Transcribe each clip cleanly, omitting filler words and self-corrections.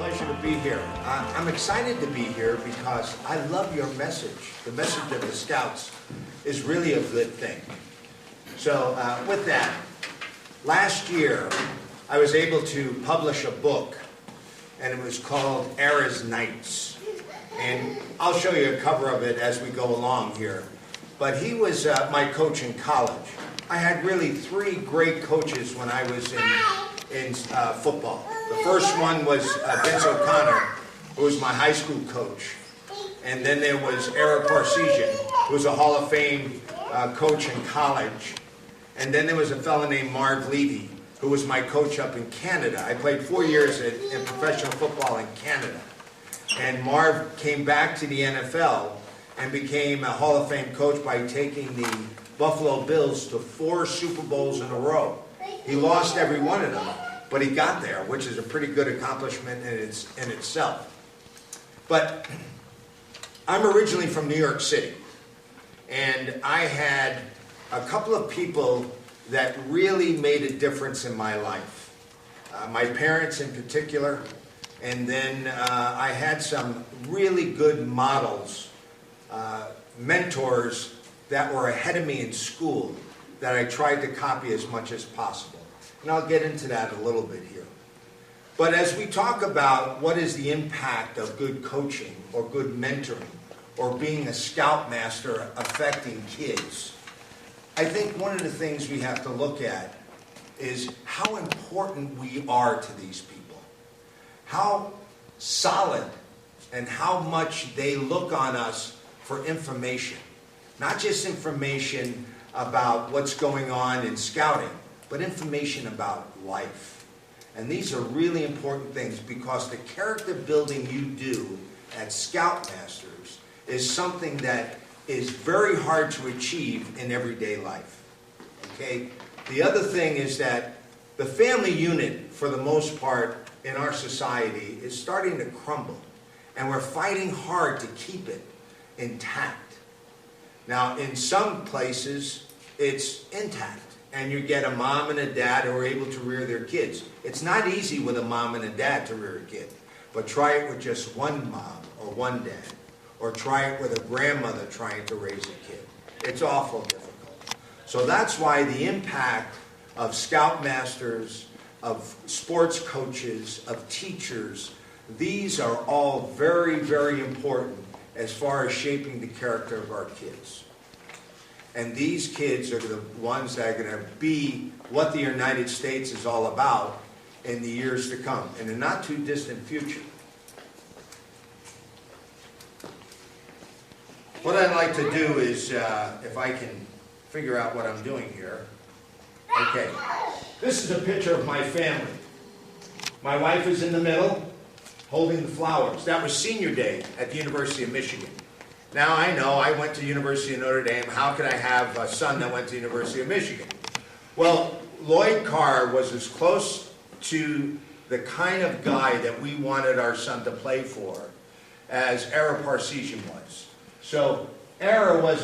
pleasure to be here. I'm excited to be here because I love your message. The message of the Scouts is really a good thing. So with that, last year I was able to publish a book, and it was called Era's Nights. And I'll show you a cover of it as we go along here. But he was my coach in college. I had really three great coaches when I was in football. The first one was Vince O'Connor, who was my high school coach. And then there was Era Parseghian, who was a Hall of Fame coach in college. And then there was a fellow named Marv Levy, who was my coach up in Canada. I played 4 years in professional football in Canada. And Marv came back to the NFL and became a Hall of Fame coach by taking the Buffalo Bills to 4 Super Bowls in a row. He lost every one of them, but he got there, which is a pretty good accomplishment in itself. But I'm originally from New York City, and I had a couple of people that really made a difference in my life. My parents in particular, and then I had some really good models, mentors that were ahead of me in school that I tried to copy as much as possible. And I'll get into that a little bit here. But as we talk about what is the impact of good coaching or good mentoring or being a scoutmaster affecting kids, I think one of the things we have to look at is how important we are to these people. How solid and how much they look on us for information. Not just information about what's going on in scouting, but information about life. And these are really important things because the character building you do at Scoutmasters is something that is very hard to achieve in everyday life. Okay? The other thing is that the family unit, for the most part, in our society is starting to crumble. And we're fighting hard to keep it intact. Now, in some places, it's intact. And you get a mom and a dad who are able to rear their kids. It's not easy with a mom and a dad to rear a kid. But try it with just one mom or one dad. Or try it with a grandmother trying to raise a kid. It's awful difficult. So that's why the impact of Scoutmasters, of sports coaches, of teachers, these are all very, very important as far as shaping the character of our kids. And these kids are the ones that are going to be what the United States is all about in the years to come, in the not too distant future. What I'd like to do is, if I can figure out what I'm doing here. Okay, this is a picture of my family. My wife is in the middle, holding the flowers. That was senior day at the University of Michigan. Now I know I went to the University of Notre Dame. How could I have a son that went to the University of Michigan? Well, Lloyd Carr was as close to the kind of guy that we wanted our son to play for as Era Parseghian was. So Era was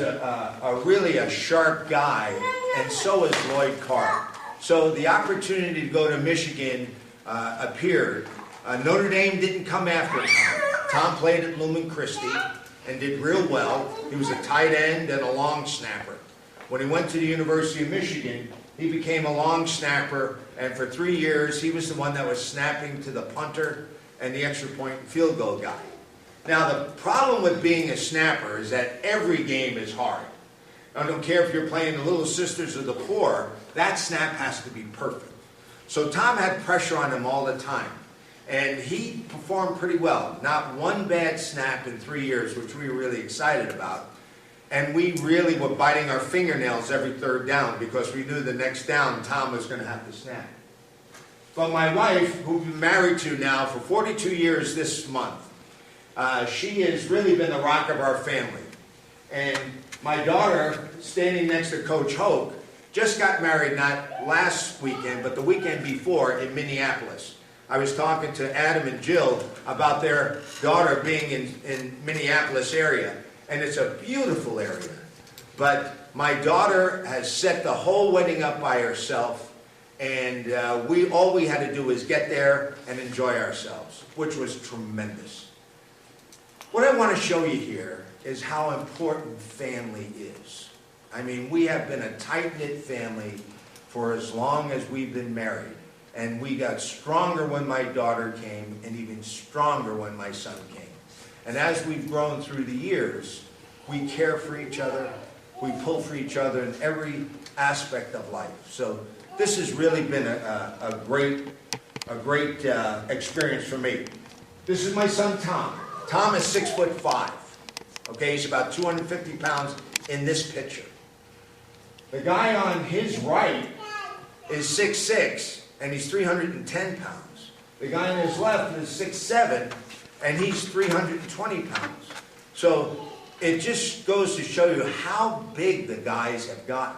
really a sharp guy, and so is Lloyd Carr. So the opportunity to go to Michigan appeared. Notre Dame didn't come after Tom. Tom played at Lumen Christi and did real well. He was a tight end and a long snapper. When he went to the University of Michigan, he became a long snapper, and for 3 years he was the one that was snapping to the punter and the extra point and field goal guy. Now the problem with being a snapper is that every game is hard. I don't care if you're playing the Little Sisters of the Poor, that snap has to be perfect. So Tom had pressure on him all the time. And he performed pretty well. Not one bad snap in 3 years, which we were really excited about. And we really were biting our fingernails every third down because we knew the next down Tom was going to have to snap. But my wife, who we've been married to now for 42 years this month, she has really been the rock of our family. And my daughter, standing next to Coach Hoke, just got married not last weekend, but the weekend before in Minneapolis. I was talking to Adam and Jill about their daughter being in Minneapolis area, and it's a beautiful area. But my daughter has set the whole wedding up by herself, and And all we had to do was get there and enjoy ourselves, which was tremendous. What I want to show you here is how important family is. I mean, we have been a tight-knit family for as long as we've been married. And we got stronger when my daughter came, and even stronger when my son came. And as we've grown through the years, we care for each other, we pull for each other in every aspect of life. So this has really been a great experience for me. This is my son Tom. Tom is 6'5". Okay, he's about 250 pounds in this picture. The guy on his right is 6'6", and he's 310 pounds. The guy on his left is 6'7", and he's 320 pounds. So it just goes to show you how big the guys have gotten.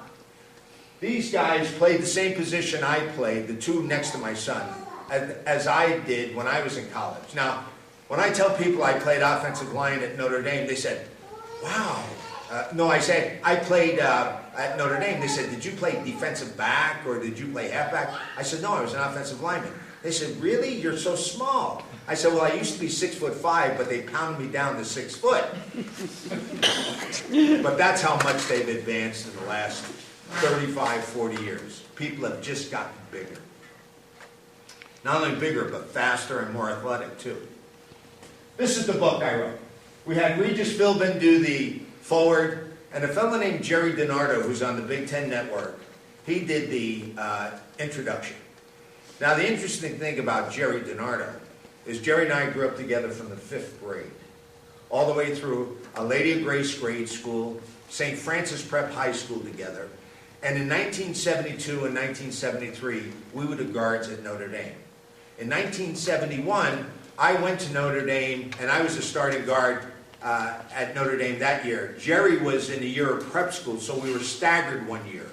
These guys played the same position I played, the two next to my son, as I did when I was in college. Now, when I tell people I played offensive line at Notre Dame, they said, wow. No, I said, I played at Notre Dame. They said, did you play defensive back or did you play halfback? I said, no, I was an offensive lineman. They said, really? You're so small. I said, well, I used to be 6'5", but they pounded me down to 6 foot. But that's how much they've advanced in the last 35, 40 years. People have just gotten bigger. Not only bigger, but faster and more athletic, too. This is the book I wrote. We had Regis Philbin do the forward, and a fellow named Jerry DiNardo, who's on the Big Ten Network, he did the introduction. Now, the interesting thing about Jerry DiNardo is Jerry and I grew up together from the 5th grade, all the way through a Lady of Grace grade school, St. Francis Prep High School together, and in 1972 and 1973, we were the guards at Notre Dame. In 1971, I went to Notre Dame, and I was a starting guard at Notre Dame that year. Jerry was in a year of prep school, so we were staggered one year.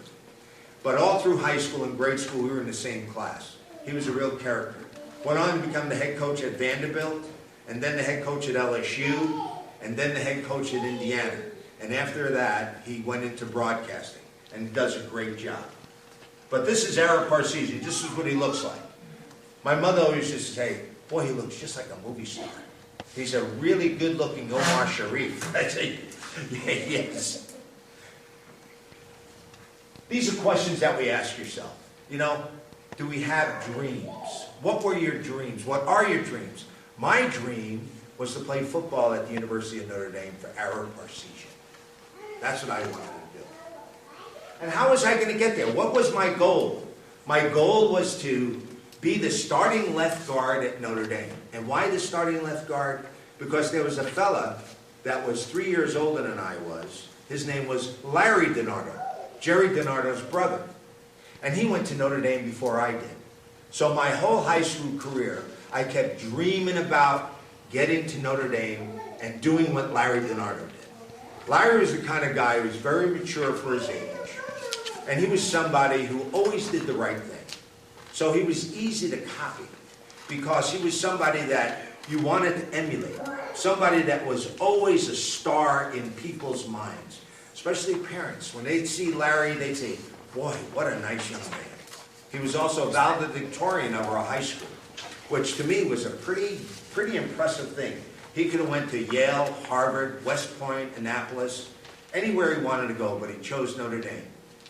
But all through high school and grade school, we were in the same class. He was a real character. Went on to become the head coach at Vanderbilt, and then the head coach at LSU, and then the head coach at Indiana. And after that, he went into broadcasting, and does a great job. But this is Ara Parsisi. This is what he looks like. My mother always used to say, boy, he looks just like a movie star. He's a really good-looking Omar Sharif. I say, yeah, yes. These are questions that we ask yourself. You know, do we have dreams? What were your dreams? What are your dreams? My dream was to play football at the University of Notre Dame for Ara Parsisi. That's what I wanted to do. And how was I going to get there? What was my goal? My goal was to be the starting left guard at Notre Dame. And why the starting left guard? Because there was a fella that was 3 years older than I was. His name was Larry DiNardo, Jerry DiNardo's brother. And he went to Notre Dame before I did. So my whole high school career, I kept dreaming about getting to Notre Dame and doing what Larry DiNardo did. Larry was the kind of guy who was very mature for his age. And he was somebody who always did the right thing. So he was easy to copy because he was somebody that you wanted to emulate. Somebody that was always a star in people's minds, especially parents. When they'd see Larry, they'd say, boy, what a nice young man. He was also valedictorian of our high school, which to me was a pretty impressive thing. He could have went to Yale, Harvard, West Point, Annapolis, anywhere he wanted to go, but he chose Notre Dame.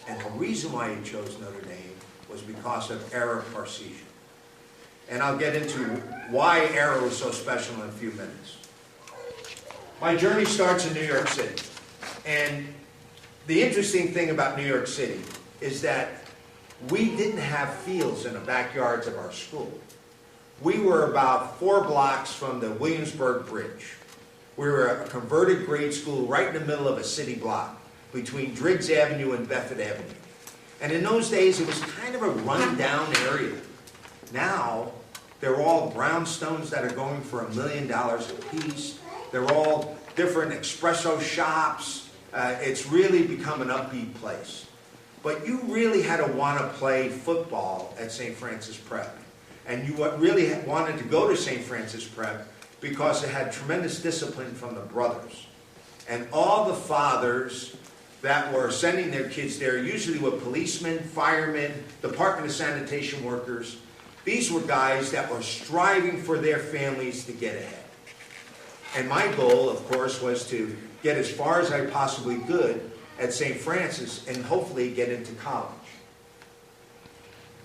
And the reason why he chose Notre Dame was because of Ara Parsisi. And I'll get into why Ara was so special in a few minutes. My journey starts in New York City. And the interesting thing about New York City is that we didn't have fields in the backyards of our school. We were about 4 blocks from the Williamsburg Bridge. We were a converted grade school right in the middle of a city block between Driggs Avenue and Bedford Avenue. And in those days, it was kind of a run-down area. Now, they're all brownstones that are going for $1 million a piece. They're all different espresso shops. It's really become an upbeat place. But you really had to want to play football at St. Francis Prep. And you really wanted to go to St. Francis Prep because it had tremendous discipline from the brothers. And all the fathers that were sending their kids there, usually with policemen, firemen, Department of Sanitation workers. These were guys that were striving for their families to get ahead. And my goal, of course, was to get as far as I possibly could at St. Francis and hopefully get into college.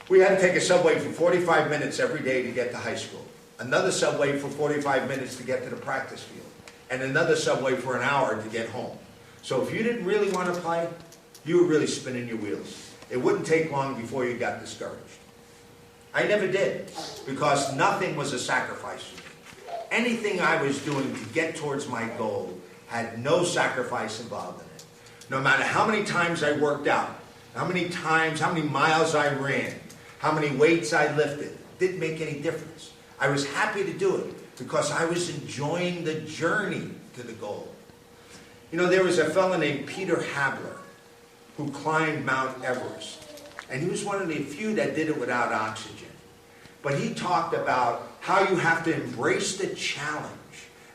We had to take a subway for 45 minutes every day to get to high school, another subway for 45 minutes to get to the practice field, and another subway for an hour to get home. So if you didn't really want to play, you were really spinning your wheels. It wouldn't take long before you got discouraged. I never did, because nothing was a sacrifice for me. Anything I was doing to get towards my goal had no sacrifice involved in it. No matter how many times I worked out, how many miles I ran, how many weights I lifted, didn't make any difference. I was happy to do it because I was enjoying the journey to the goal. You know, there was a fellow named Peter Habler who climbed Mount Everest. And he was one of the few that did it without oxygen. But he talked about how you have to embrace the challenge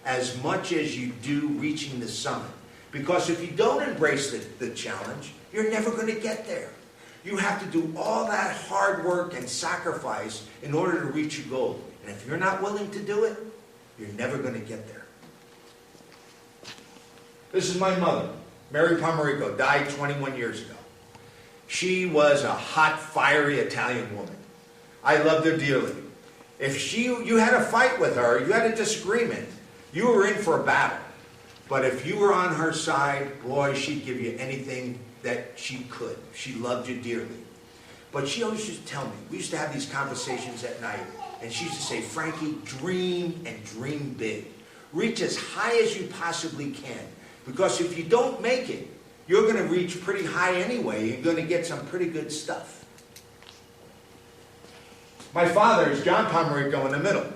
as much as you do reaching the summit. Because if you don't embrace the challenge, you're never going to get there. You have to do all that hard work and sacrifice in order to reach your goal. And if you're not willing to do it, you're never going to get there. This is my mother, Mary Pomirico, died 21 years ago. She was a hot, fiery Italian woman. I loved her dearly. If you had a fight with her, you had a disagreement, you were in for a battle. But if you were on her side, boy, she'd give you anything that she could. She loved you dearly. But she always used to tell me, we used to have these conversations at night, and she used to say, Frankie, dream and dream big. Reach as high as you possibly can. Because if you don't make it, you're going to reach pretty high anyway. You're going to get some pretty good stuff. My father is John Pomirico in the middle.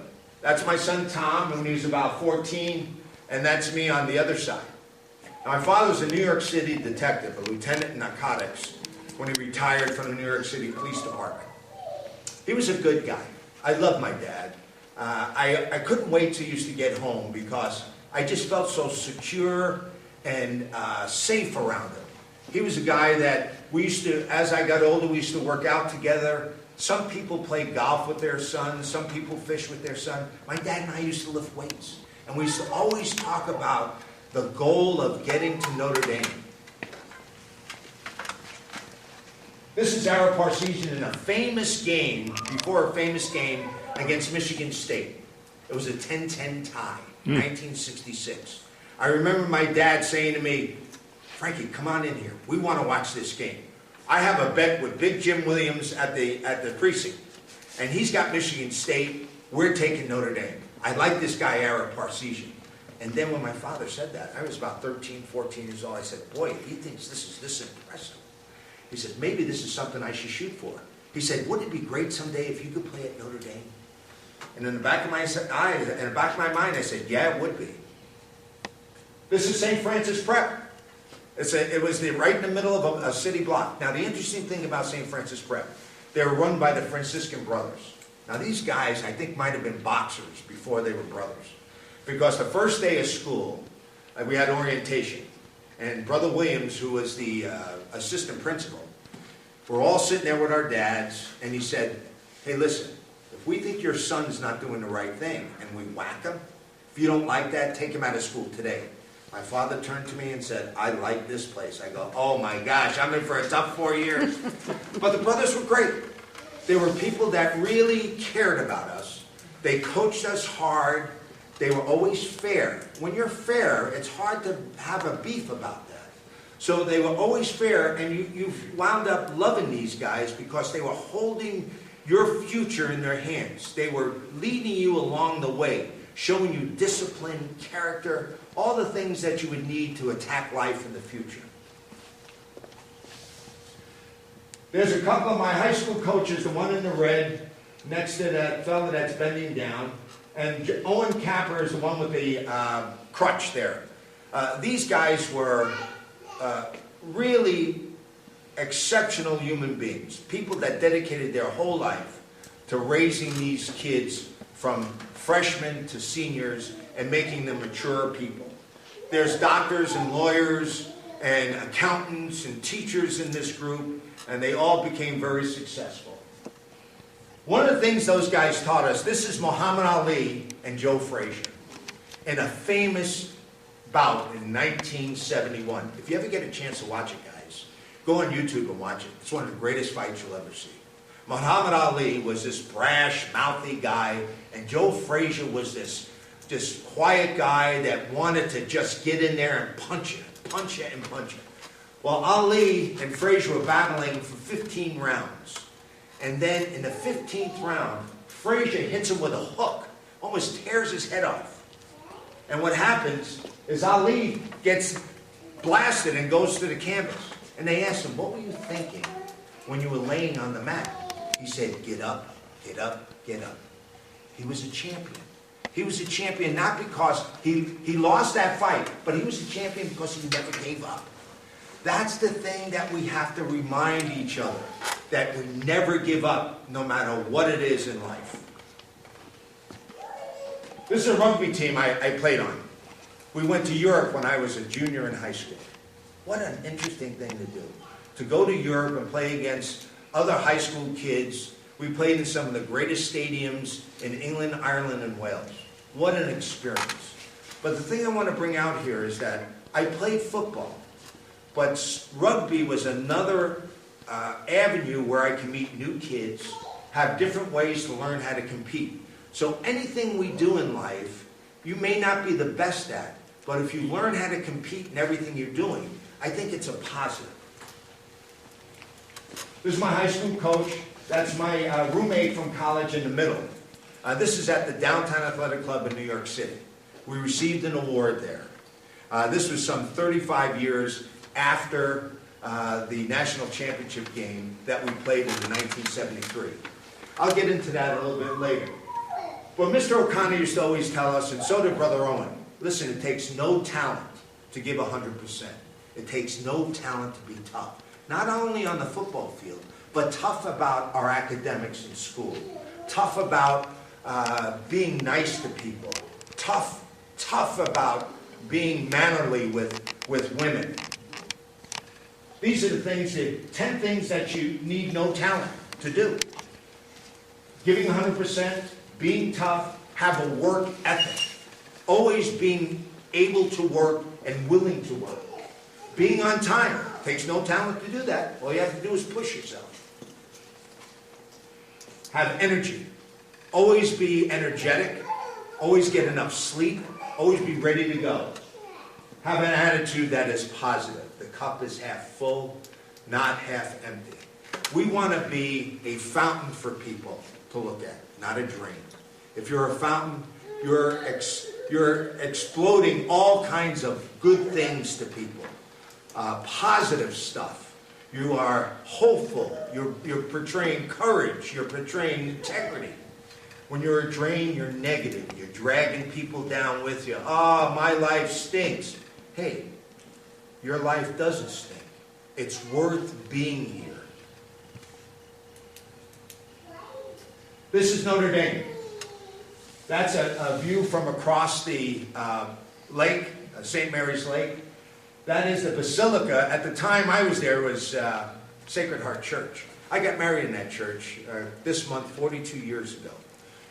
That's my son Tom when he was about 14, and that's me on the other side. Now, my father was a New York City detective, a lieutenant in narcotics, when he retired from the New York City Police Department. He was a good guy. I loved my dad. I couldn't wait till he used to get home because I just felt so secure and safe around him. He was a guy that we used to, as I got older, we used to work out together. Some people play golf with their son. Some people fish with their son. My dad and I used to lift weights. And we used to always talk about the goal of getting to Notre Dame. This is Ara Parseghian in a famous game, before a famous game against Michigan State. It was a 10-10 tie, 1966. I remember my dad saying to me, Frankie, come on in here. We want to watch this game. I have a bet with Big Jim Williams at the precinct. And he's got Michigan State. We're taking Notre Dame. I like this guy, Ara Parseghian. And then when my father said that, I was about 13, 14 years old. I said, boy, he thinks this is this impressive. He said, maybe this is something I should shoot for. He said, wouldn't it be great someday if you could play at Notre Dame? And in the back of my mind, I said, yeah, it would be. This is St. Francis Prep. It was right in the middle of a city block. Now, the interesting thing about St. Francis Prep, they were run by the Franciscan brothers. Now, these guys, I think, might have been boxers before they were brothers. Because the first day of school, we had orientation. And Brother Williams, who was the assistant principal, we're all sitting there with our dads, and he said, hey, listen, if we think your son's not doing the right thing, and we whack him, if you don't like that, take him out of school today. My father turned to me and said, I like this place. I go, oh my gosh, I'm in for a tough 4 years. But the brothers were great. They were people that really cared about us. They coached us hard. They were always fair. When you're fair, it's hard to have a beef about that. So they were always fair, and you wound up loving these guys because they were holding your future in their hands. They were leading you along the way, showing you discipline, character, all the things that you would need to attack life in the future. There's a couple of my high school coaches, the one in the red, next to that fella that's bending down, and Owen Capper is the one with the crutch there. These guys were really exceptional human beings, people that dedicated their whole life to raising these kids from freshmen to seniors and making them mature people. There's doctors and lawyers and accountants and teachers in this group, and they all became very successful. One of the things those guys taught us, this is Muhammad Ali and Joe Frazier in a famous bout in 1971. If you ever get a chance to watch it, guys, go on YouTube and watch it. It's one of the greatest fights you'll ever see. Muhammad Ali was this brash, mouthy guy, and Joe Frazier was this quiet guy that wanted to just get in there and punch it. Well, Ali and Frazier were battling for 15 rounds. And then in the 15th round, Frazier hits him with a hook, almost tears his head off. And what happens is Ali gets blasted and goes to the canvas. And they asked him, what were you thinking when you were laying on the mat? He said, get up, get up, get up. He was a champion. He was a champion not because he lost that fight, but he was a champion because he never gave up. That's the thing that we have to remind each other, that we never give up no matter what it is in life. This is a rugby team I played on. We went to Europe when I was a junior in high school. What an interesting thing to do. To go to Europe and play against other high school kids. We played in some of the greatest stadiums in England, Ireland, and Wales. What an experience. But the thing I want to bring out here is that I played football. But rugby was another avenue where I can meet new kids, have different ways to learn how to compete. So anything we do in life, you may not be the best at, but if you learn how to compete in everything you're doing, I think it's a positive. This is my high school coach. That's my roommate from college in the middle. This is at the Downtown Athletic Club in New York City. We received an award there. This was some 35 years after the national championship game that we played in 1973. I'll get into that a little bit later. But Mr. O'Connor used to always tell us, and so did Brother Owen, listen, it takes no talent to give 100%. It takes no talent to be tough. Not only on the football field, but tough about our academics in school. Tough about being nice to people. Tough about being mannerly with women. These are the things, 10 things that you need no talent to do. Giving 100%, being tough, have a work ethic. Always being able to work and willing to work. Being on time. Takes no talent to do that. All you have to do is push yourself. Have energy. Always be energetic. Always get enough sleep. Always be ready to go. Have an attitude that is positive. The cup is half full, not half empty. We want to be a fountain for people to look at, not a drain. If you're a fountain, you're exploding all kinds of good things to people. Positive stuff. You are hopeful. You're portraying courage. You're portraying integrity. When you're a drain, you're negative. You're dragging people down with you. Oh, my life stinks. Hey, your life doesn't stink. It's worth being here. This is Notre Dame. That's a view from across the lake, St. Mary's Lake. That is the basilica. At the time I was there, it was Sacred Heart Church. I got married in that church this month, 42 years ago.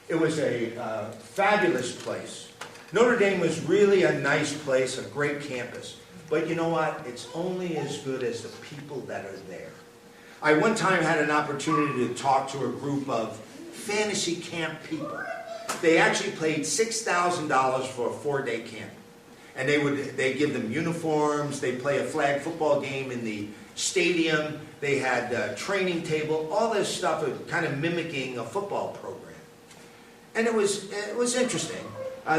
It was a fabulous place. Notre Dame was really a nice place, a great campus. But you know what? It's only as good as the people that are there. I one time had an opportunity to talk to a group of fantasy camp people. They actually paid $6,000 for a 4-day camp. And they give them uniforms, they play a flag football game in the stadium, they had a training table, all this stuff kind of mimicking a football program. And it was interesting.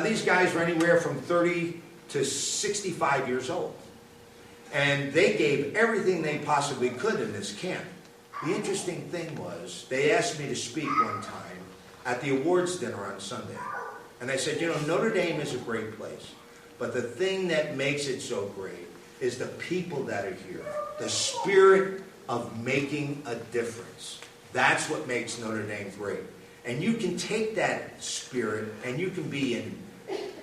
These guys were anywhere from 30 to 65 years old. And they gave everything they possibly could in this camp. The interesting thing was, they asked me to speak one time at the awards dinner on Sunday. And I said, you know, Notre Dame is a great place. But the thing that makes it so great is the people that are here. The spirit of making a difference. That's what makes Notre Dame great. And you can take that spirit and you can be in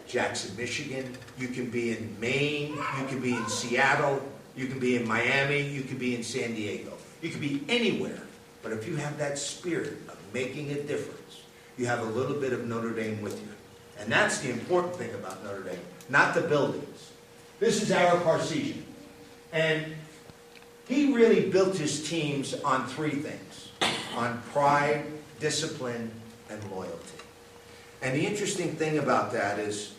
Jackson, Michigan. You can be in Maine. You can be in Seattle. You can be in Miami, you can be in San Diego. You can be anywhere. But if you have that spirit of making a difference, you have a little bit of Notre Dame with you. And that's the important thing about Notre Dame, not the buildings. This is Ara Parseghian. And he really built his teams on three things: on pride, discipline, and loyalty. And the interesting thing about that is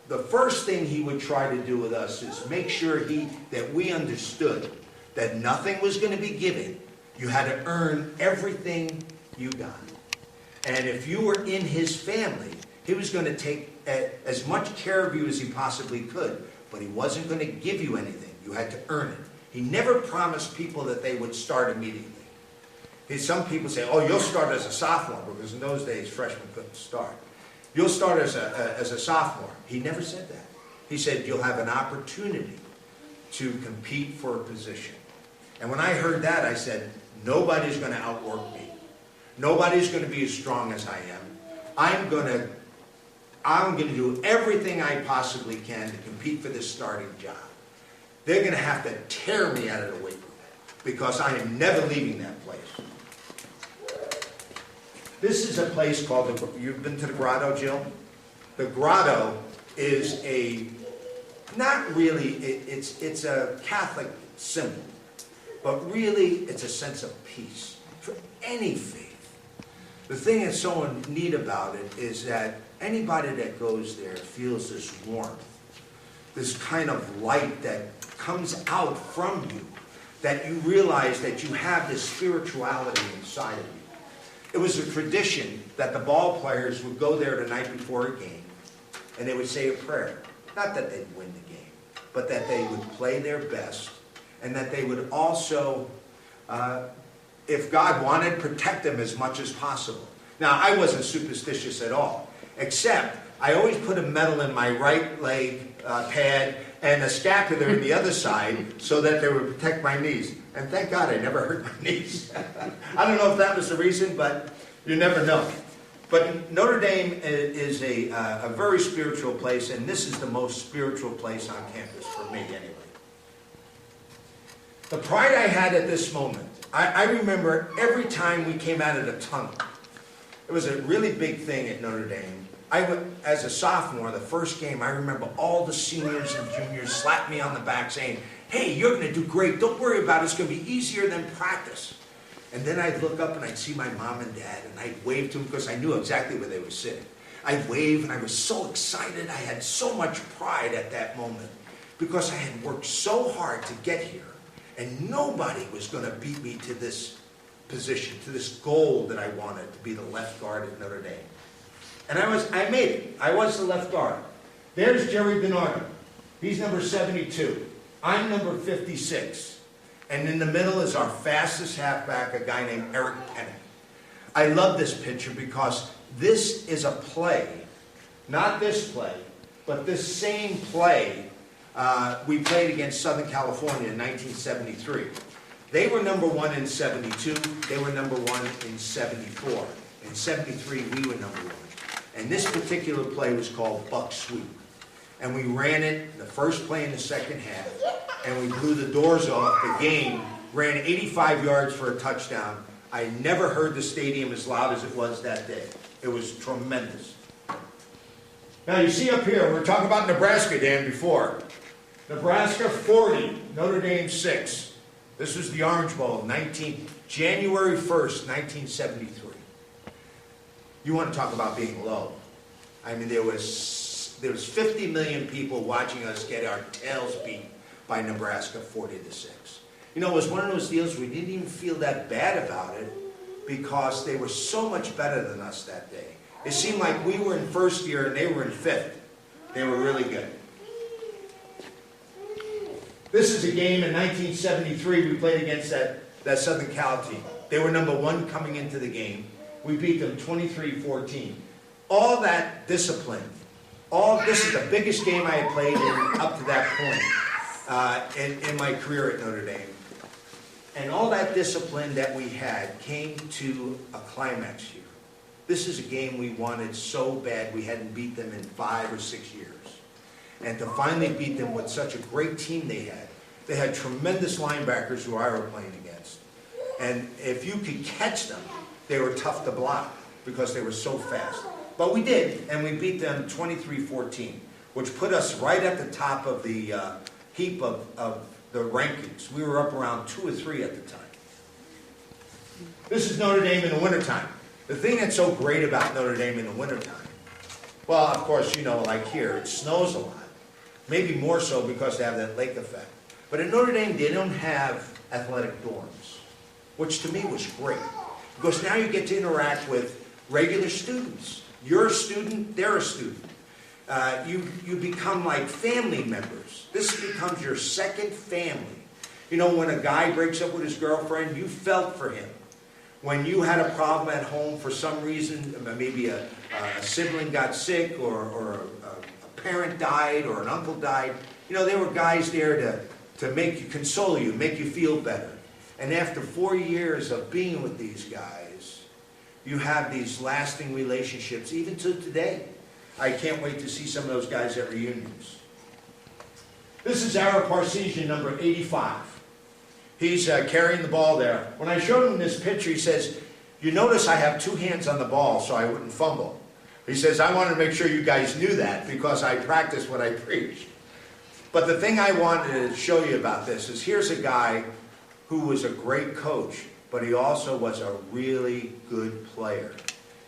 the first thing he would try to do with us is make sure that we understood that nothing was going to be given. You had to earn everything you got. And if you were in his family, he was going to take as much care of you as he possibly could, but he wasn't going to give you anything. You had to earn it. He never promised people that they would start immediately. Some people say, oh, you'll start as a sophomore, because in those days, freshmen couldn't start. You'll start as a sophomore. He never said that. He said, you'll have an opportunity to compete for a position. And when I heard that, I said, nobody's going to outwork me. Nobody's going to be as strong as I am. I'm going to do everything I possibly can to compete for this starting job. They're going to have to tear me out of the weight room, because I am never leaving that place. This is a place called, you've been to the Grotto, Jill? The Grotto is not really, it's a Catholic symbol, but really it's a sense of peace for any faith. The thing that's so neat about it is that anybody that goes there feels this warmth, this kind of light that comes out from you, that you realize that you have this spirituality inside of you. It was a tradition that the ball players would go there the night before a game, and they would say a prayer. Not that they'd win the game, but that they would play their best, and that they would also, if God wanted, protect them as much as possible. Now, I wasn't superstitious at all, except I always put a medal in my right leg pad and a scapular in the other side so that they would protect my knees. And thank God I never hurt my knees. I don't know if that was the reason, but you never know. But Notre Dame is a very spiritual place, and this is the most spiritual place on campus for me anyway. The pride I had at this moment, I remember every time we came out of the tunnel. It was a really big thing at Notre Dame. As a sophomore, the first game, I remember all the seniors and juniors slapped me on the back saying, hey, you're going to do great. Don't worry about it. It's going to be easier than practice. And then I'd look up and I'd see my mom and dad, and I'd wave to them because I knew exactly where they were sitting. I'd wave, and I was so excited. I had so much pride at that moment because I had worked so hard to get here, and nobody was going to beat me to this position, to this goal that I wanted, to be the left guard at Notre Dame. And I made it. I was the left guard. There's Jerry Bernardo. He's number 72. I'm number 56. And in the middle is our fastest halfback, a guy named Eric Penny. I love this picture because this is a play, not this play, but this same play we played against Southern California in 1973. They were number 1 in 72. They were number 1 in 74. In 73, we were number 1. And this particular play was called Buck Sweep. And we ran it the first play in the second half, and we blew the doors off the game, ran 85 yards for a touchdown. I never heard the stadium as loud as it was that day. It was tremendous. Now you see up here, we're talking about Nebraska, Dan, before. Nebraska 40, Notre Dame 6. This was the Orange Bowl, January 1st, 1973. You want to talk about being low. I mean, there was 50 million people watching us get our tails beat by Nebraska 40-6. You know, it was one of those deals we didn't even feel that bad about it because they were so much better than us that day. It seemed like we were in first year and they were in fifth. They were really good. This is a game in 1973 we played against that Southern Cal team. They were number 1 coming into the game. We beat them 23-14. All that discipline, this is the biggest game I had played in up to that point in my career at Notre Dame. And all that discipline that we had came to a climax here. This is a game we wanted so bad we hadn't beat them in 5 or 6 years. And to finally beat them with such a great team they had. They had tremendous linebackers who I were playing against. And if you could catch them, they were tough to block because they were so fast. But we did, and we beat them 23-14, which put us right at the top of the heap of the rankings. We were up around 2 or 3 at the time. This is Notre Dame in the wintertime. The thing that's so great about Notre Dame in the wintertime, well, of course, you know, like here, it snows a lot. Maybe more so because they have that lake effect. But in Notre Dame, they don't have athletic dorms, which to me was great. Because now you get to interact with regular students. You're a student, they're a student. You become like family members. This becomes your second family. You know, when a guy breaks up with his girlfriend, you felt for him. When you had a problem at home for some reason, maybe a sibling got sick or a parent died or an uncle died, you know, there were guys there to make you, console you, make you feel better. And after 4 years of being with these guys, you have these lasting relationships, even to today. I can't wait to see some of those guys at reunions. This is our Parsesian, number 85. He's carrying the ball there. When I showed him this picture, he says, you notice I have 2 hands on the ball so I wouldn't fumble. He says, I wanted to make sure you guys knew that because I practice what I preach. But the thing I wanted to show you about this is here's a guy who was a great coach, but he also was a really good player.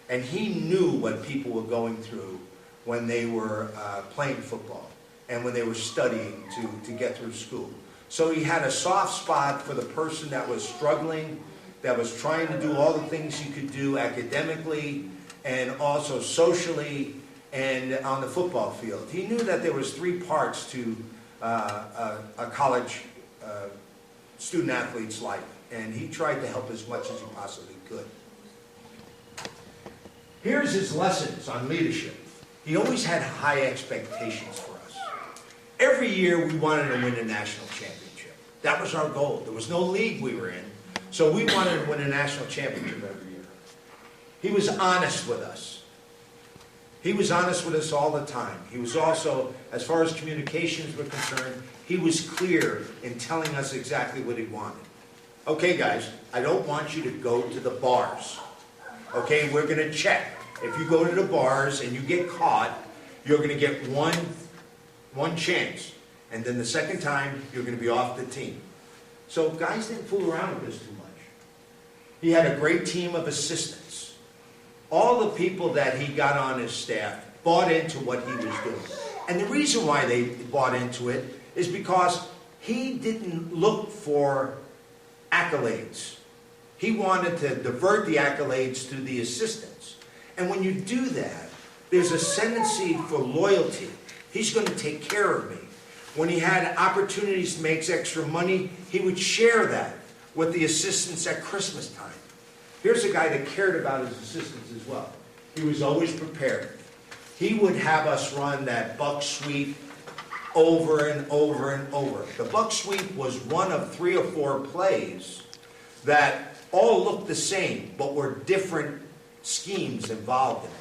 And he knew what people were going through when they were playing football and when they were studying to get through school. So he had a soft spot for the person that was struggling, that was trying to do all the things he could do academically and also socially and on the football field. He knew that there was 3 parts to a college student athlete's life, and he tried to help as much as he possibly could. Here's his lessons on leadership. He always had high expectations for us. Every year we wanted to win a national championship. That was our goal. There was no league we were in, so we wanted to win a national championship every year. He was honest with us. He was honest with us all the time. He was also, as far as communications were concerned, he was clear in telling us exactly what he wanted. Okay, guys, I don't want you to go to the bars. Okay, we're going to check. If you go to the bars and you get caught, you're going to get one chance. And then the second time, you're going to be off the team. So guys didn't fool around with this too much. He had a great team of assistants. All the people that he got on his staff bought into what he was doing. And the reason why they bought into it is because he didn't look for accolades. He wanted to divert the accolades to the assistants. And when you do that, there's a tendency for loyalty. He's going to take care of me. When he had opportunities to make extra money, he would share that with the assistants at Christmas time. Here's a guy that cared about his assistants as well. He was always prepared. He would have us run that buck sweep over and over and over. The buck sweep was one of 3 or 4 plays that all looked the same, but were different schemes involved in it.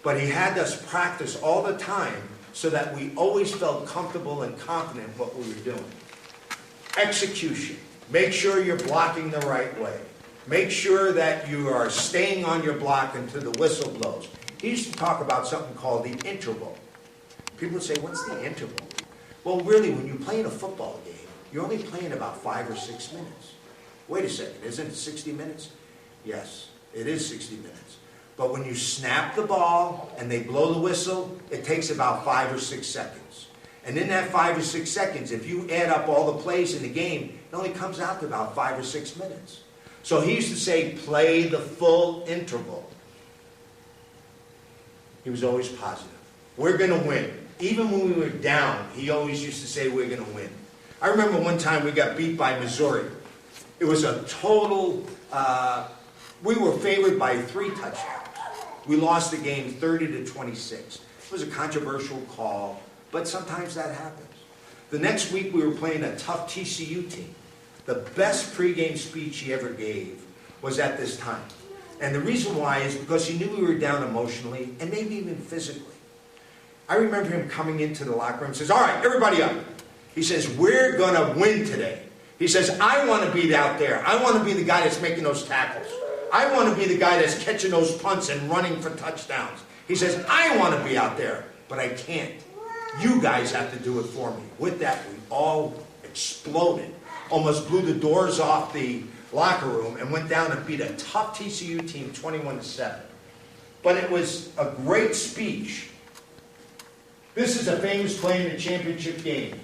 But he had us practice all the time so that we always felt comfortable and confident in what we were doing. Execution. Make sure you're blocking the right way. Make sure that you are staying on your block until the whistle blows. He used to talk about something called the interval. People would say, what's the interval? Well, really, when you play in a football game, you're only playing about 5 or 6 minutes. Wait a second, isn't it 60 minutes? Yes, it is 60 minutes. But when you snap the ball and they blow the whistle, it takes about 5 or 6 seconds. And in that 5 or 6 seconds, if you add up all the plays in the game, it only comes out to about 5 or 6 minutes. So he used to say, play the full interval. He was always positive. We're going to win. Even when we were down, he always used to say, we're going to win. I remember one time we got beat by Missouri. It was a total, we were favored by 3 touchdowns. We lost the game 30-26. It was a controversial call, but sometimes that happens. The next week we were playing a tough TCU team. The best pregame speech he ever gave was at this time. And the reason why is because he knew we were down emotionally and maybe even physically. I remember him coming into the locker room and says, all right, everybody up. He says, we're going to win today. He says, I want to be out there. I want to be the guy that's making those tackles. I want to be the guy that's catching those punts and running for touchdowns. He says, I want to be out there, but I can't. You guys have to do it for me. With that, we all exploded. Almost blew the doors off the locker room and went down and beat a tough TCU team 21-7. But it was a great speech. This is a famous play in the championship game.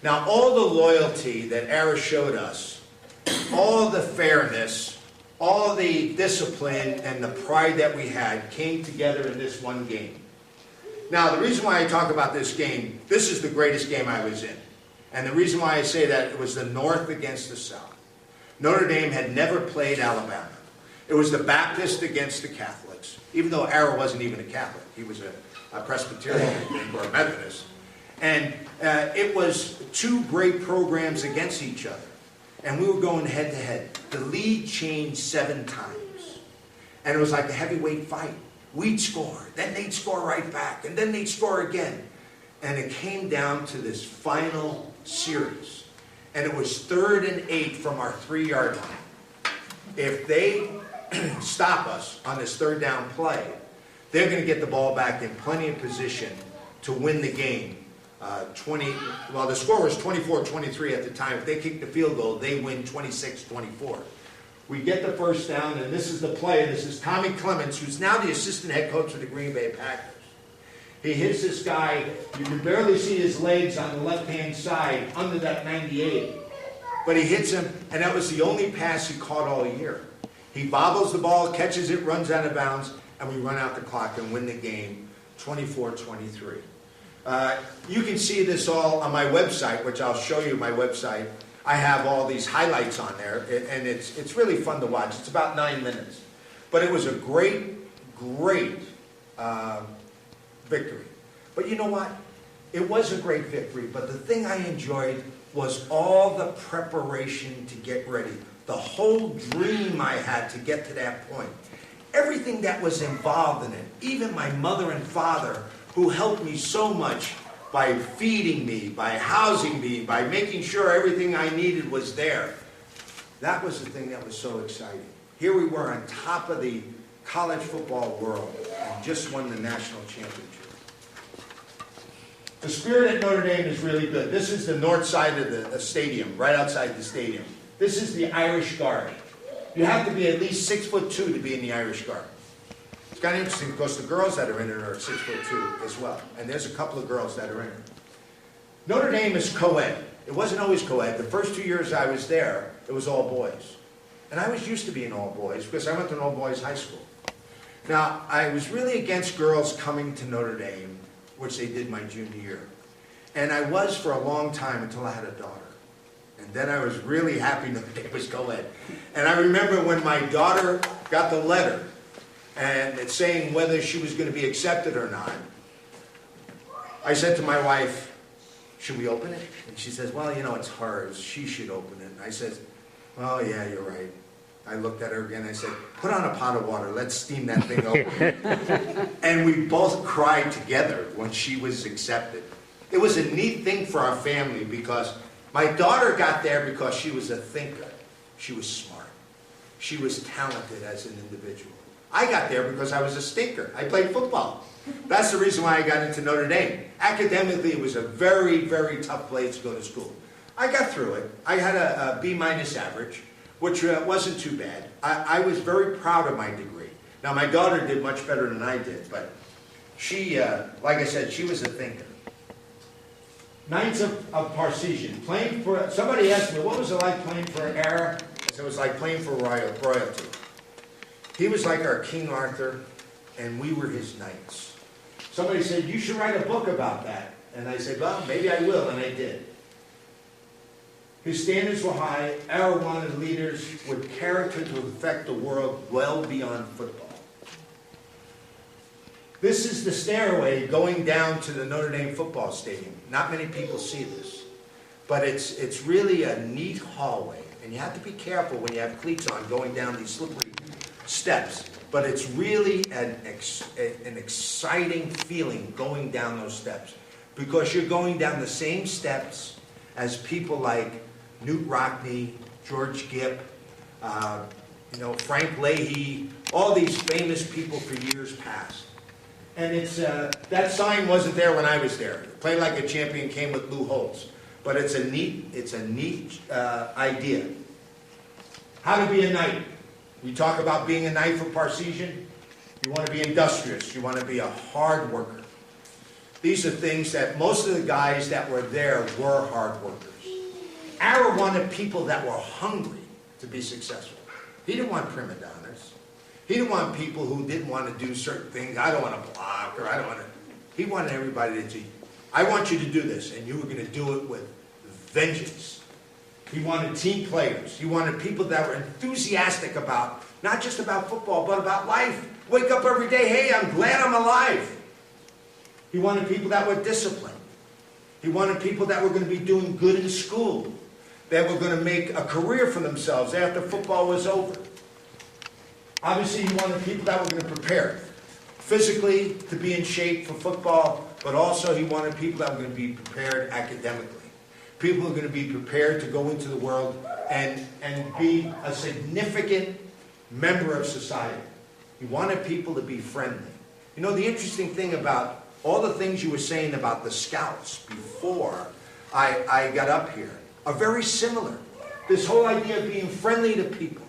Now, all the loyalty that Ara showed us, all the fairness, all the discipline and the pride that we had came together in this one game. Now, the reason why I talk about this game, this is the greatest game I was in. And the reason why I say that, it was the North against the South. Notre Dame had never played Alabama. It was the Baptist against the Catholics, even though Ara wasn't even a Catholic. He was a Presbyterian, I think, or a Methodist. And it was two great programs against each other. And we were going head to head. The lead changed 7 times. And it was like a heavyweight fight. We'd score, then they'd score right back, and then they'd score again. And it came down to this final series. And it was 3rd and 8 from our 3-yard line. If they stop us on this 3rd down play, they're going to get the ball back in plenty of position to win the game. The score was 24-23 at the time. If they kick the field goal, they win 26-24. We get the first down, and this is the play. This is Tommy Clements, who's now the assistant head coach of the Green Bay Packers. He hits this guy. You can barely see his legs on the left-hand side under that 98. But he hits him, and that was the only pass he caught all year. He bobbles the ball, catches it, runs out of bounds, and we run out the clock and win the game 24-23. You can see this all on my website, which I'll show you my website. I have all these highlights on there, and it's really fun to watch. It's about 9 minutes. But it was a great victory. But you know what? It was a great victory, but the thing I enjoyed was all the preparation to get ready. The whole dream I had to get to that point. Everything that was involved in it, even my mother and father, who helped me so much by feeding me, by housing me, by making sure everything I needed was there. That was the thing that was so exciting. Here we were on top of the college football world and just won the national championship. The spirit at Notre Dame is really good. This is the north side of the stadium, right outside the stadium. This is the Irish Guard. You have to be at least 6'2" to be in the Irish Guard. It's kind of interesting because the girls that are in it are 6'2" as well. And there's a couple of girls that are in it. Notre Dame is co-ed. It wasn't always co-ed. The first 2 years I was there, it was all boys. And I was used to being all boys because I went to an all boys high school. Now, I was really against girls coming to Notre Dame, which they did my junior year. And I was for a long time until I had a daughter. And then I was really happy Notre Dame was co-ed. And I remember when my daughter got the letter, and it's saying whether she was going to be accepted or not, I said to my wife, should we open it? And she says, well, you know, it's hers. She should open it. And I said, oh, yeah, you're right. I looked at her again. I said, put on a pot of water. Let's steam that thing open. And we both cried together when she was accepted. It was a neat thing for our family because my daughter got there because she was a thinker. She was smart. She was talented as an individual. I got there because I was a stinker. I played football. That's the reason why I got into Notre Dame. Academically, it was a very, very tough place to go to school. I got through it. I had a B- average, which wasn't too bad. I was very proud of my degree. Now, my daughter did much better than I did, but she, like I said, she was a thinker. Knights of Parsesion. Playing for, somebody asked me, what was it like playing for Ara? It was like playing for royalty. He was like our King Arthur, and we were his knights. Somebody said, you should write a book about that. And I said, well, maybe I will, and I did. His standards were high. Ara wanted leaders with character to affect the world well beyond football. This is the stairway going down to the Notre Dame football stadium. Not many people see this. But it's really a neat hallway. And you have to be careful when you have cleats on going down these slippery steps. But it's really an exciting feeling going down those steps. because you're going down the same steps as people like Newt Rockney, George Gipp, Frank Leahy, all these famous people for years past. And it's that sign wasn't there when I was there. Play Like a Champion came with Lou Holtz, but it's a neat idea. How to be a knight. We talk about being a knight for Parsesian. You want to be industrious. You want to be a hard worker. These are things that most of the guys that were there were hard workers. Ara wanted people that were hungry to be successful. He didn't want prima donnas. He didn't want people who didn't want to do certain things. I don't want to block, or I don't want to. He wanted everybody to say, I want you to do this, and you were going to do it with vengeance. He wanted team players. He wanted people that were enthusiastic about, not just about football, but about life. Wake up every day, hey, I'm glad I'm alive. He wanted people that were disciplined. He wanted people that were going to be doing good in school, that were going to make a career for themselves after football was over. Obviously, he wanted people that were going to prepare physically to be in shape for football, but also he wanted people that were going to be prepared academically. People who are going to be prepared to go into the world and be a significant member of society. He wanted people to be friendly. You know, the interesting thing about all the things you were saying about the scouts before I got up here are very similar. This whole idea of being friendly to people.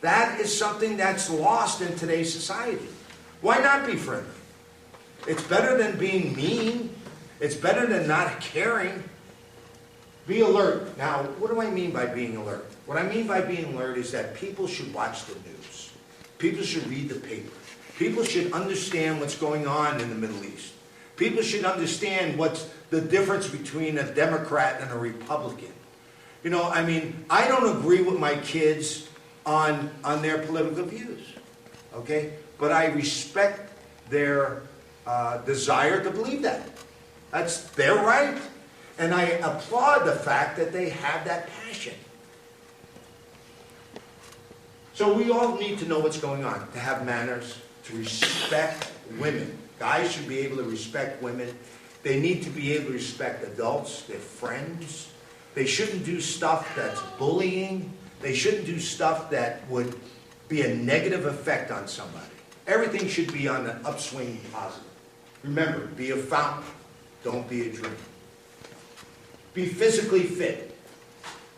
That is something that's lost in today's society. Why not be friendly? It's better than being mean. It's better than not caring. Be alert. Now, what do I mean by being alert? What I mean by being alert is that people should watch the news. People should read the paper. People should understand what's going on in the Middle East. People should understand what's the difference between a Democrat and a Republican. You know, I mean, I don't agree with my kids on their political views, okay? But I respect their desire to believe that. That's their right. And I applaud the fact that they have that passion. So we all need to know what's going on, to have manners, to respect women. Guys should be able to respect women. They need to be able to respect adults, their friends. They shouldn't do stuff that's bullying. They shouldn't do stuff that would be a negative effect on somebody. Everything should be on the upswing positive. Remember, be a fountain. Don't be a drink. Be physically fit.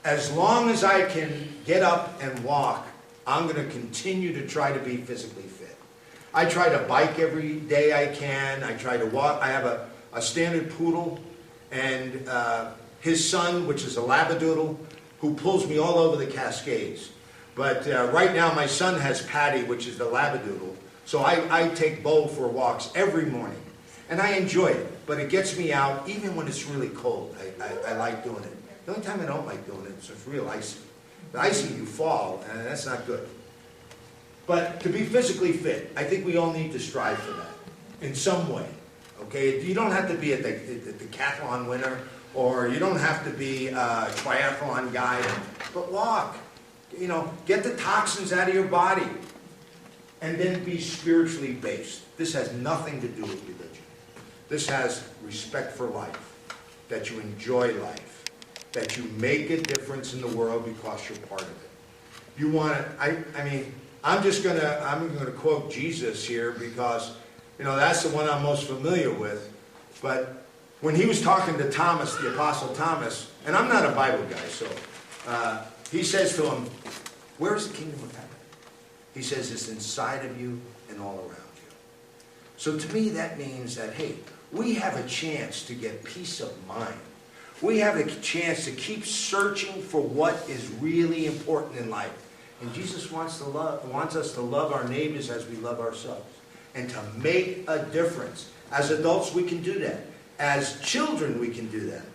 As long as I can get up and walk, I'm going to continue to try to be physically fit. I try to bike every day I can. I try to walk. I have a standard poodle and his son, which is a labradoodle, who pulls me all over the Cascades. But right now my son has Patty, which is the labradoodle. So I take Bo for walks every morning. And I enjoy it, but it gets me out even when it's really cold. I like doing it. The only time I don't like doing it is if it's real icy. The icy, you fall, and that's not good. But to be physically fit, I think we all need to strive for that in some way. Okay, you don't have to be a decathlon winner, or you don't have to be a triathlon guy, but walk. You know, get the toxins out of your body, and then be spiritually based. This has nothing to do with religion. This has respect for life, that you enjoy life, that you make a difference in the world because you're part of it. You want to, I mean, I'm going to quote Jesus here because, you know, that's the one I'm most familiar with. But when he was talking to Thomas, the Apostle Thomas, and I'm not a Bible guy, so he says to him, where's the kingdom of heaven? He says it's inside of you and all around you. So to me, that means that, hey, we have a chance to get peace of mind. We have a chance to keep searching for what is really important in life. And Jesus wants us to love our neighbors as we love ourselves. And to make a difference. As adults, we can do that. As children, we can do that.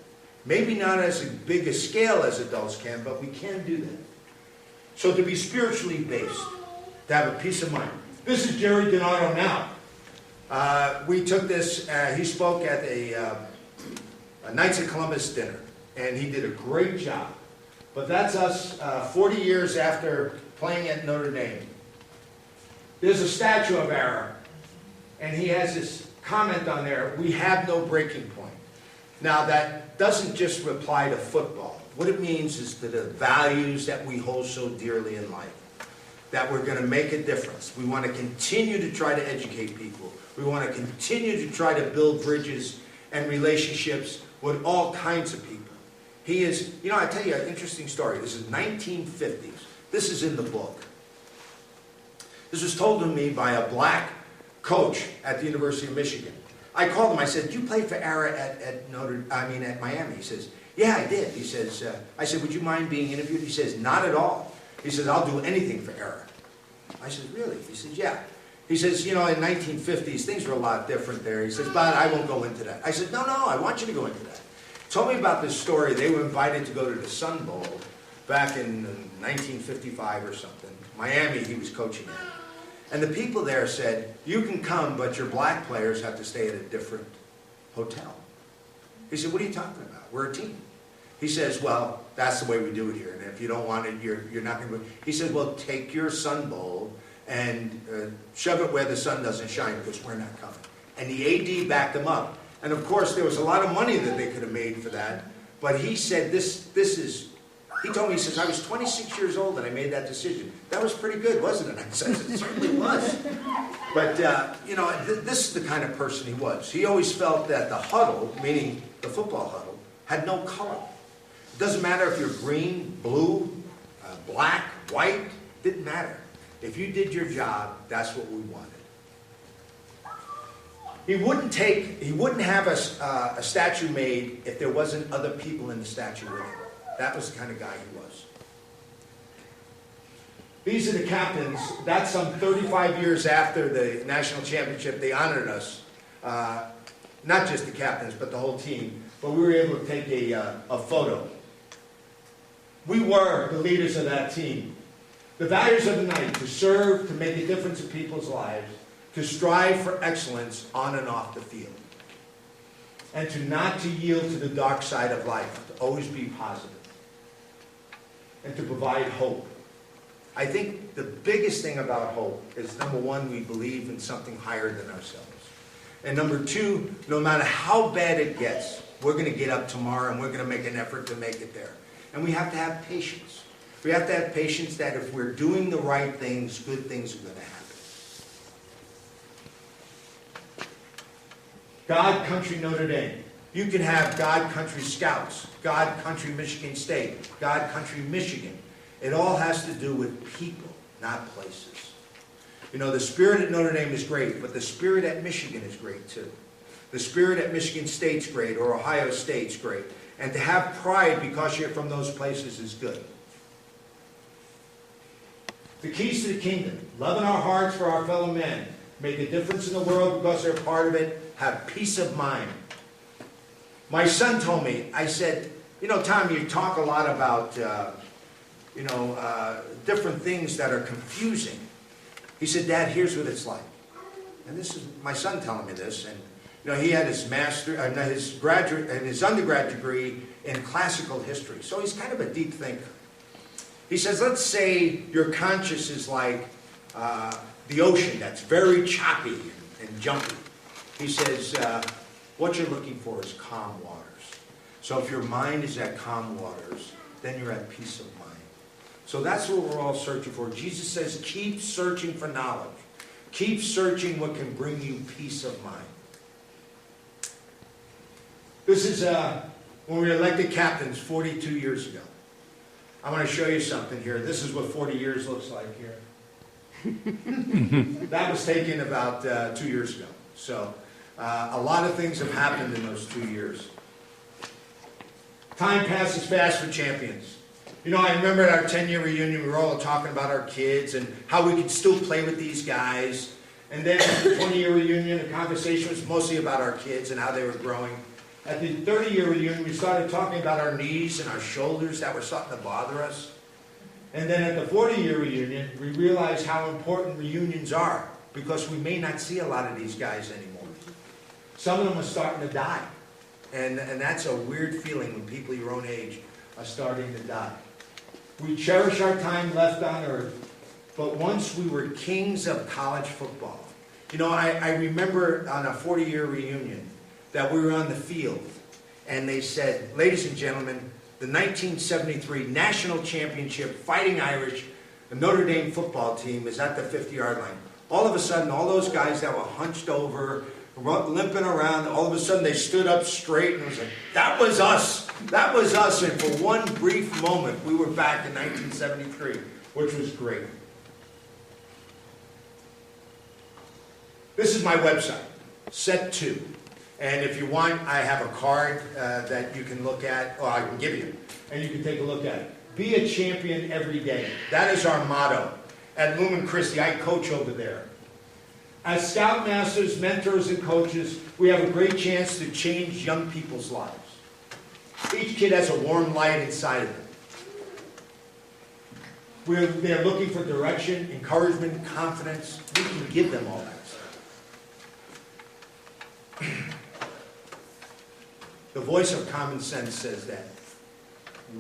Maybe not as big a scale as adults can, but we can do that. So to be spiritually based, to have a peace of mind. This is Jerry Donato now. We took this, he spoke at a Knights of Columbus dinner, and he did a great job. But that's us 40 years after playing at Notre Dame. There's a statue of Ara, and he has this comment on there, we have no breaking point. Now, that doesn't just apply to football. What it means is to the values that we hold so dearly in life, that we're going to make a difference. We want to continue to try to educate people. We want to continue to try to build bridges and relationships with all kinds of people. He is, I tell you an interesting story. This is 1950s. This is in the book. This was told to me by a black coach at the University of Michigan. I called him. I said, "Do you play for Era at Miami?" He says, "Yeah, I did." He says, I said, "Would you mind being interviewed?" He says, "Not at all." He says, "I'll do anything for Era." I said, "Really?" He says, "Yeah." He says, in 1950s, things were a lot different there. He says, "But I won't go into that." I said, No, I want you to go into that. He told me about this story. They were invited to go to the Sun Bowl back in 1955 or something. Miami, he was coaching at. And the people there said, "You can come, but your black players have to stay at a different hotel." He said, "What are you talking about? We're a team." He says, "Well, that's the way we do it here. And if you don't want it, you're not going to." He said, "Well, take your Sun Bowl and shove it where the sun doesn't shine, because we're not coming." And the AD backed him up. And of course, there was a lot of money that they could have made for that. But he said, he told me, he says, "I was 26 years old and I made that decision." That was pretty good, wasn't it? I said, "It certainly was." But, this is the kind of person he was. He always felt that the huddle, meaning the football huddle, had no color. It doesn't matter if you're green, blue, black, white, didn't matter. If you did your job, that's what we wanted. He wouldn't have a statue made if there wasn't other people in the statue with him. That was the kind of guy he was. These are the captains. That's some 35 years after the national championship. They honored us. Not just the captains, but the whole team. But we were able to take a photo. We were the leaders of that team. The values of the night: to serve, to make a difference in people's lives, to strive for excellence on and off the field, and not to yield to the dark side of life, to always be positive, and to provide hope. I think the biggest thing about hope is, number one, we believe in something higher than ourselves. And number two, no matter how bad it gets, we're going to get up tomorrow and we're going to make an effort to make it there. And we have to have patience. We have to have patience that if we're doing the right things, good things are going to happen. God Country Notre Dame. You can have God Country Scouts, God Country Michigan State, God Country Michigan. It all has to do with people, not places. The spirit at Notre Dame is great, but the spirit at Michigan is great too. The spirit at Michigan State's great, or Ohio State's great. And to have pride because you're from those places is good. The keys to the kingdom: love in our hearts for our fellow men, make a difference in the world because they're part of it, have peace of mind. My son told me, I said, "Tom, you talk a lot about, different things that are confusing." He said, "Dad, here's what it's like." And this is my son telling me this. And, he had his his undergrad degree in classical history. So he's kind of a deep thinker. He says, let's say your conscience is like the ocean that's very choppy and jumpy. He says, what you're looking for is calm waters. So if your mind is at calm waters, then you're at peace of mind. So that's what we're all searching for. Jesus says, keep searching for knowledge. Keep searching what can bring you peace of mind. This is when we were elected captains 42 years ago. I want to show you something here. This is what 40 years looks like here. That was taken about 2 years ago. So a lot of things have happened in those 2 years. Time passes fast for champions. I remember at our 10-year reunion, we were all talking about our kids and how we could still play with these guys. And then at the 20-year reunion, the conversation was mostly about our kids and how they were growing. At the 30-year reunion, we started talking about our knees and our shoulders that were starting to bother us. And then at the 40-year reunion, we realized how important reunions are, because we may not see a lot of these guys anymore. Some of them are starting to die. And that's a weird feeling when people your own age are starting to die. We cherish our time left on earth, but once we were kings of college football. I remember on a 40-year reunion that we were on the field, and they said, ladies and gentlemen, the 1973 National Championship Fighting Irish Notre Dame football team is at the 50-yard line. All of a sudden, all those guys that were hunched over, limping around, all of a sudden they stood up straight and was like, that was us. That was us. And for one brief moment, we were back in 1973, which was great. This is my website, Set 2. And if you want, I have a card that you can look at, or I can give you, and you can take a look at it. Be a champion every day. That is our motto. At Lumen Christi, I coach over there. As scoutmasters, mentors, and coaches, we have a great chance to change young people's lives. Each kid has a warm light inside of them. They're looking for direction, encouragement, confidence. We can give them all that stuff. The voice of common sense says that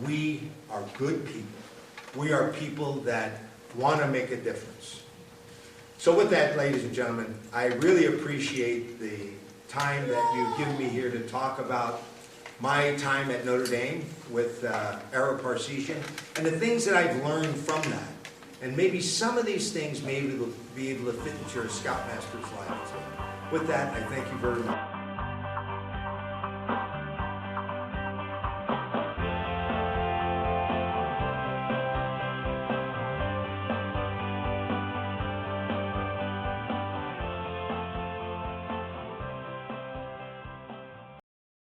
we are good people. We are people that want to make a difference. So with that, ladies and gentlemen, I really appreciate the time that you've given me here to talk about my time at Notre Dame with Ara Parseghian and the things that I've learned from that. And maybe some of these things may be able to fit into your Scoutmaster's life. With that, I thank you very much.